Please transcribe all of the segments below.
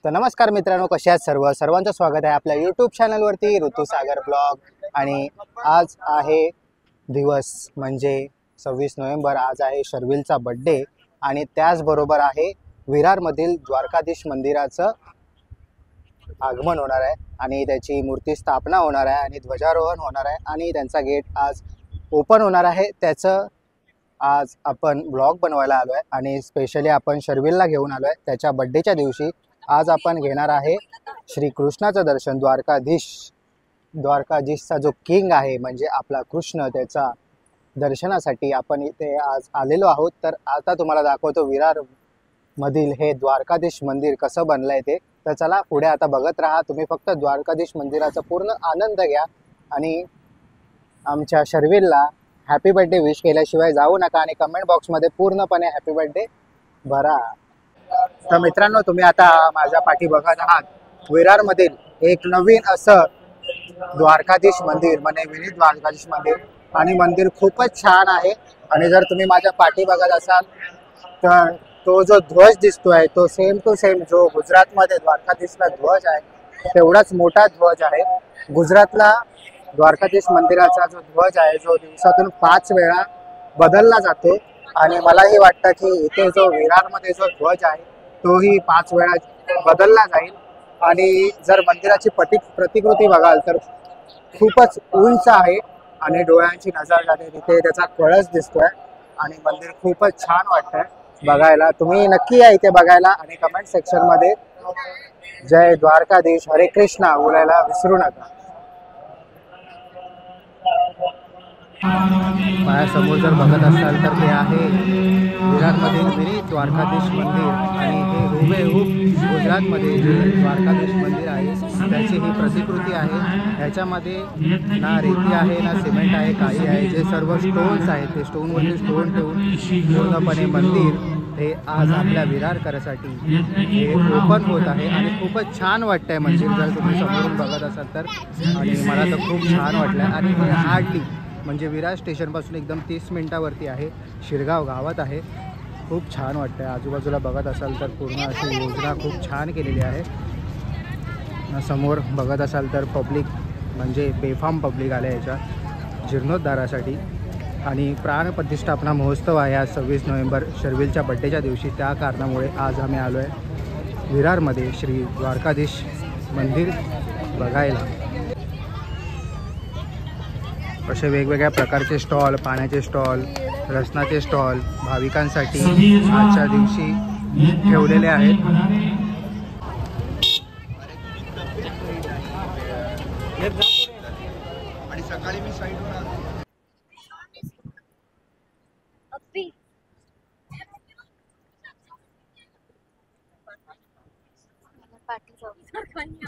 तर नमस्कार मित्रांनो, कसे आहात सर्वांचं स्वागत आहे आपल्या यूट्यूब चॅनलवरती ऋतुसागर ब्लॉग। आणि आज आहे दिवस म्हणजे 26 नोव्हेंबर। आज आहे शर्विलचा बर्थडे आणि त्याचबरोबर आहे विरारमधील द्वारकाधीश मंदिराचं आगमन होणार आहे आणि त्याची मूर्ती स्थापना होणार आहे आणि ध्वजारोहण होणार आहे आणि त्यांचा गेट आज ओपन होणार आहे। त्याचं आज आपण ब्लॉग बनवायला आलो आहे आणि स्पेशली आपण शर्विलला घेऊन आलो आहे त्याच्या बर्थडेच्या दिवशी। आज आपण घेणार आहे श्रीकृष्णाचं दर्शन। द्वारकाधीशचा जो किंग आहे म्हणजे आपला कृष्ण, त्याचा दर्शनासाठी आपण इथे आज आलेलो आहोत। तर आता तुम्हाला दाखवतो विरार मधील हे द्वारकाधीश मंदिर कसं बनलंय ते। तर चला पुढे आता बघत राहा तुम्ही, फक्त द्वारकाधीश मंदिराचा पूर्ण आनंद घ्या आणि आमच्या शर्विलला हॅपी बर्थडे विश केल्याशिवाय जाऊ नका आणि कमेंट बॉक्समध्ये पूर्णपणे हॅपी बर्थडे भरा। तर मित्रांनो, तुम्ही आता माझ्या पाठी बघत आहात विरारमधील एक नवीन असं द्वारकाधीश मंदिर, म्हणजे मिनी द्वारकाधीश मंदिर। आणि मंदिर खूपच छान आहे आणि जर तुम्ही माझ्या पाठी बघत असाल तर तो जो ध्वज दिसतोय तो सेम टू सेम जो गुजरातमध्ये द्वारकाधीशला ध्वज आहे तेवढाच मोठा ध्वज आहे। गुजरातला द्वारकाधीश मंदिराचा जो ध्वज आहे जो दिवसातून 5 वेळा बदलला जातो आणि मलाही वाटतं की इथे जो विरारमध्ये जो ध्वज आहे तोही 5 वेळा बदलला जाईल। आणि जर मंदिराची प्रतिकृती बघाल तर खूपच उंच आहे आणि डोळ्यांची नजर जाते तिथे त्याचा कळस दिसतोय आणि मंदिर खूपच छान वाटतंय बघायला। तुम्ही नक्की या इथे बघायला आणि कमेंट सेक्शनमध्ये जय द्वारकाधीश हरे कृष्णा बोलायला विसरू नका। माझ्यासमोर जर बघत असाल तर हे आहे विरारमधील मिनी द्वारकाधीश मंदिर आणि हे हुबेहूब गुजरातमध्ये जे द्वारकाधीश मंदिर आहे त्याची ही प्रतिकृती आहे। ह्याच्यामध्ये ना रेती आहे ना सिमेंट आहे, काही आहे, जे सर्व स्टोन्स आहेत ते स्टोनवरती स्टोन ठेवून पूर्णपणे मंदिर हे आज आपल्या विरारकरांसाठी हे ओपन होत आहे आणि खूपच छान वाटतंय मंदिर जर तुम्ही समोरून बघत असाल तर। आणि मला तर खूप छान वाटलं आणि हे हार्डली म्हणजे विरार स्टेशनपासून एकदम 30 मिनिटावरती आहे, शिरगाव गावात आहे। खूप छान वाटतं आहे। आजूबाजूला बघत असाल तर पूर्ण अशी योजना खूप छान केलेली आहे। समोर बघत असाल तर पब्लिक म्हणजे बेफाम पब्लिक आले याच्या जीर्णोद्धारासाठी आणि प्राणप्रतिष्ठापना महोत्सव आहे आज 26 नोव्हेंबर शर्विलच्या बड्डेच्या दिवशी। त्या कारणामुळे आज आम्ही आलो आहे विरारमध्ये श्री द्वारकाधीश मंदिर बघायला। असे वेगवेगळ्या प्रकारचे स्टॉल, पाण्याचे स्टॉल, रसनाचे स्टॉल भाविकांसाठी आजच्या दिवशी ठेवलेले आहेत। आणि सकाळी मी साईडवर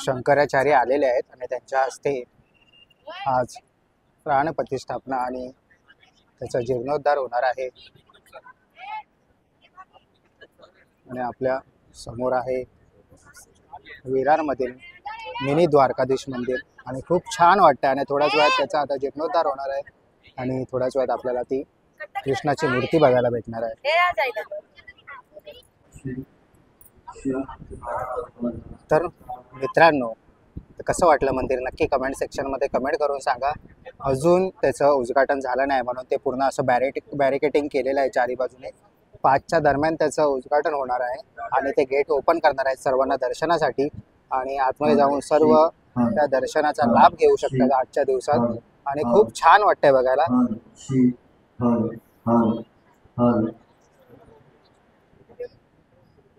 शंकराचार्य आलेले आहेत आणि त्यांच्या हस्ते आज प्राणप्रतिष्ठापना आणि त्याचा जीर्णोद्धार होणार आहे। आणि आपल्या समोर आहे विरारमधील मिनी द्वारकाधीश मंदिर आणि खूप छान वाटतं आणि थोड्याच वेळात त्याचा आता जीर्णोद्धार होणार आहे आणि थोड्याच वेळात आपल्याला ती कृष्णाची मूर्ती बघायला भेटणार आहे। तर मित्रांनो, कसं वाटलं मंदिर नक्की कमेंट सेक्शनमध्ये कमेंट करून सांगा। अजून त्याचं उद्घाटन झालं नाही म्हणून ते पूर्ण असं बॅरिकेटिंग केलेलं आहे चारी बाजूने। 5च्या दरम्यान त्याचं उद्घाटन होणार आहे आणि ते गेट ओपन करणार आहेत सर्वांना दर्शनासाठी आणि आतमध्ये जाऊन सर्व त्या दर्शनाचा लाभ घेऊ शकतात आजच्या दिवसात आणि खूप छान वाटतंय बघायला।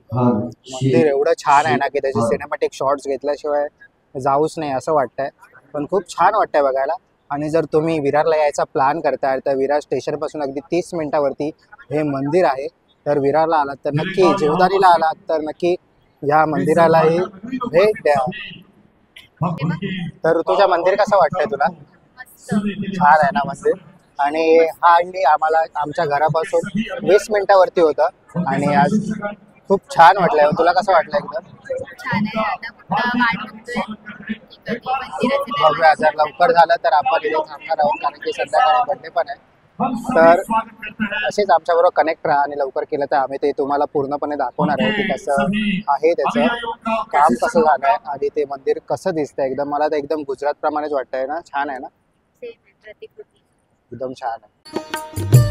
मंदिर एवढं छान आहे ना की त्याचे सिनेमॅटिक शॉट्स घेतल्याशिवाय जाऊच नाही असं वाटतंय, पण खूप छान वाटतंय बघायला। आणि जर तुम्ही विरारला यायचा प्लॅन करताय तर विरार स्टेशनपासून अगदी 30 मिनिटावरती हे मंदिर आहे। तर विरारला आलात तर नक्की, जीवदानीला आलात तर नक्की या मंदिरालाही भेट द्या। तर तुझ्या मंदिर कसं वाटतंय तुला? छान आहे ना मंदिर। आणि हार्डली आम्हाला आमच्या घरापासून 20 मिनिटावरती होतं आणि आज खूप छान वाटलंय। तुला कसं वाटलं? एकदम बघूया जर लवकर झालं तर आपण इथे थांबणार आहोत कारण की संध्याकाळी बर्थडे पण आहे तर असेच आमच्याबरोबर कनेक्ट राहा आणि लवकर केलं तर आम्ही ते तुम्हाला पूर्णपणे दाखवणार आहे की कसं आहे त्याचं काम कसं झालं आहे आणि ते मंदिर कसं दिसतंय. एकदम मला तर एकदम गुजरात प्रमाणेच वाटतंय ना. छान आहे ना, एकदम छान आहे.